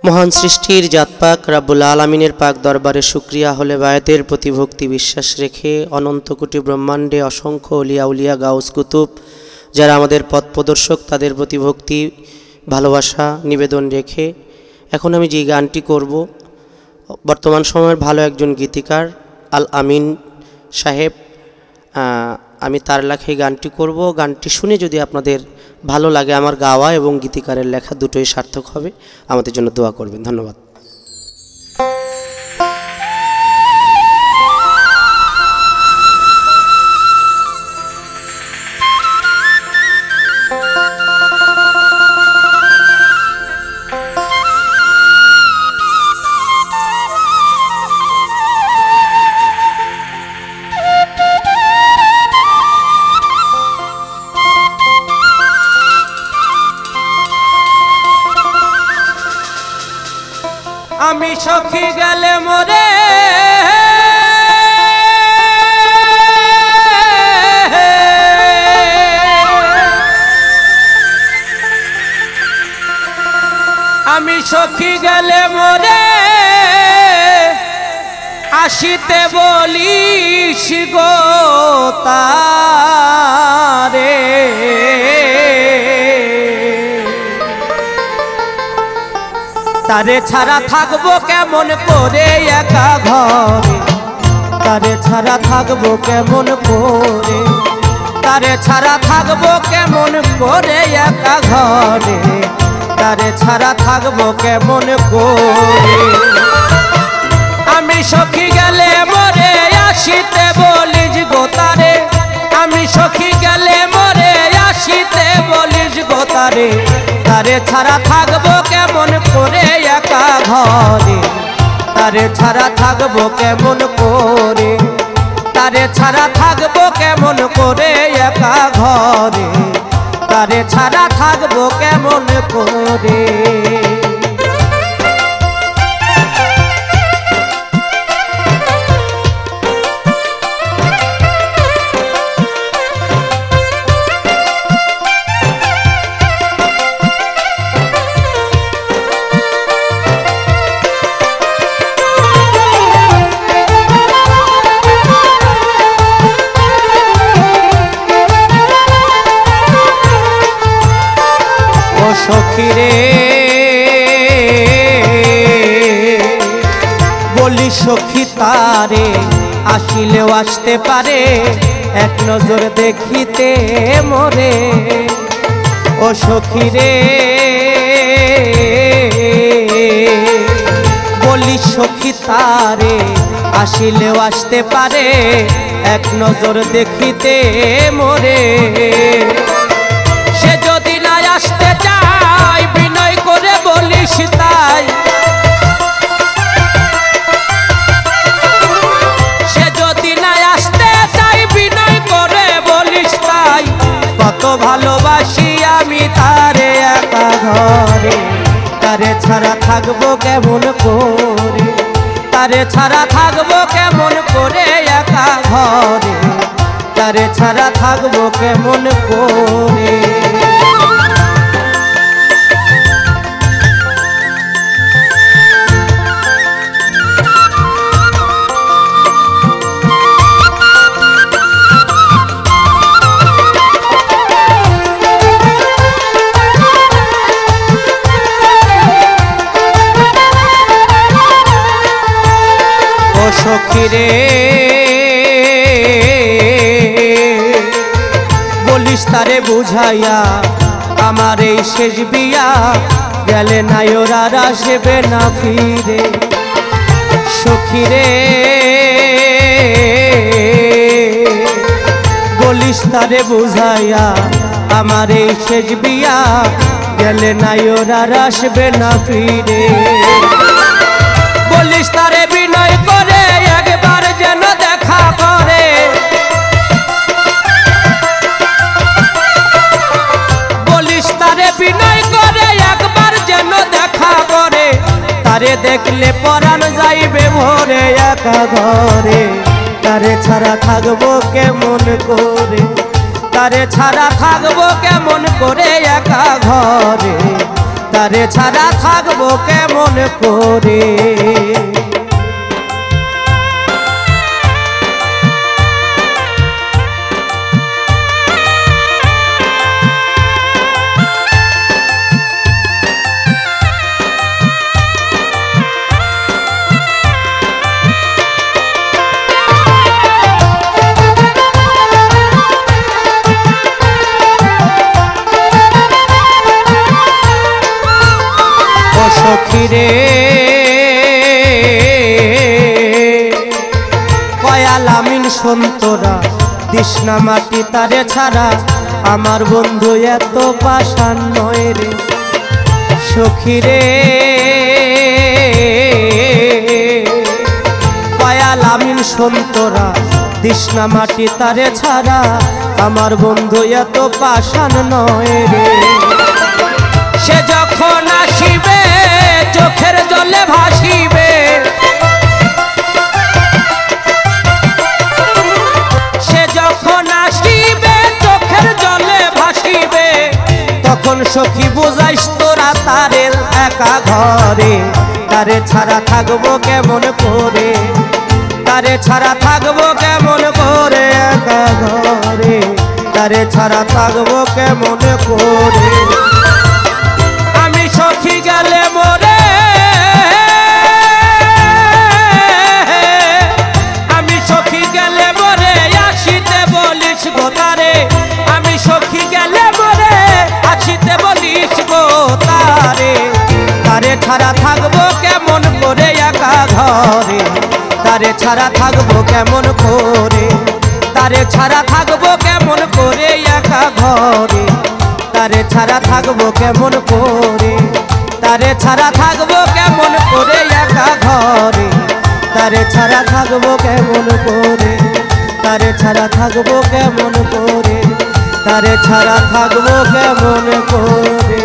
মহান সৃষ্টির জাতপাক রাব্বুল আলামিনের পাক দরবারে শুকরিয়া হলে বায়াতের প্রতি ভক্তি বিশ্বাস রেখে অনন্ত কোটি ব্রহ্মাণ্ডে অসংখ্য অলিয়া উলিয়া গাউস কুতুব যারা আমাদের পথ প্রদর্শক তাদের প্রতি ভক্তি ভালোবাসা নিবেদন রেখে এখন আমি যে গানটি করব বর্তমান সময়ের ভালো একজন গীতিকার আল আমিন সাহেব আমি তার লেখায় গানটি করব। গানটি শুনে যদি আপনাদের ভালো লাগে আমার গাওয়া এবং গীতিকারের লেখা দুটোই সার্থক হবে। আমাদের জন্য দোয়া করবেন। ধন্যবাদ। আমি সখী গেলে মোরে আমি সখী গেলে মোরে আসিতে বলিস গো তারে তারে ছাড়া থাকবো কেমন করে একা ঘরে তারে ছাড়া থাকবো কেমন করে তারে ছাড়া থাকবো কেমন করে একা ঘরে তারে ছাড়া থাকবো কেমন করে আমি সখী গেলে মরে আসিতে বলিস গো তারে আমি সখী গেলে মরে আসিতে বলিস গো তারে তারে ছাড়া থাকবো কেমন করে একা ঘরে তারে ছাড়া থাকবো কেমন করে তারে ছাড়া থাকবো কেমন করে একা ঘরে তারে ছাড়া থাকবো কেমন করে সখী রে বলি সখী তারে আসিলেও আসতে পারে এক নজর দেখিতে মোরে ও সখী রে বলি সখী তারে আসিলেও আসতে পারে এক নজর দেখিতে মোরে সে যদি না আসতে চাই বিনয় করে বলিস তাই সে যদি না আসতে চাই বিনয় করে বলিস তাই কত ভালোবাসি আমি তারে একা ঘরে তারে ছাড়া থাকবো কেমন করে তারে ছাড়া থাকবো কেমন করে একা ঘরে তারে ছাড়া থাকবো কেমন করে সখী রে বলিস তারে বুঝাইয়া আমার এই শেষ বিয়া গেলে নাই ওরা আসবে না ফিরে সখী রে বলিস তারে বুঝাইয়া আমার এই শেষ বিয়া গেলে নাই ওরা আসবে না ফিরে বলিস তারে বিনয় করে একবার যেন দেখা করে বলিস তারে বিনয় করে একবার যেন দেখা করে তারে দেখলে পরাণ যাইবে ভরে একা ঘরে তারে ছাড়া থাকবো কেমন করে তারে ছাড়া থাকবো কেমন করে একা ঘরে তারে ছাড়া থাকবো কেমন করে। সখীরে কয়াল আমিন সন্তরা তৃষ্ণা মাটি তারে ছাড়া আমার বন্ধু এত পাষাণ নয় রে। সখীরে কয়াল আমিন সন্তরা তৃষ্ণা মাটি তারে ছাড়া আমার বন্ধু এত পাষাণ নয় রে। সে যখন আসিবে চোখের জলে ভাসিবে, সে যখন আসিবে চোখের জলে ভাসিবে, তখন সখী বুঝাইস তোরা তারে একা ঘরে। তারে ছাড়া থাকবো কেমন করে, তারে ছাড়া থাকবো কেমন করে একা ঘরে, তারে ছাড়া থাকবো কেমন করে। সখী গেলে মোরে, আমি সখী গেলে মোরে আসিতে বলিস গো তারে, আমি সখী গেলে মোরে আসিতে বলিস গো তারে। তারে ছাড়া থাকবো কেমন করে একা ঘরে, তারে ছাড়া থাকবো কেমন করে, তারে ছাড়া থাকবো কেমন করে একা ঘরে, তারে ছাড়া থাকবো কেমন করে, তারে ছাড়া থাকবো কেমন করে একা ঘরে, তারে ছাড়া থাকবো কেমন করে, তারে ছাড়া থাকবো কেমন করে, তারে ছাড়া থাকবো কেমন করে।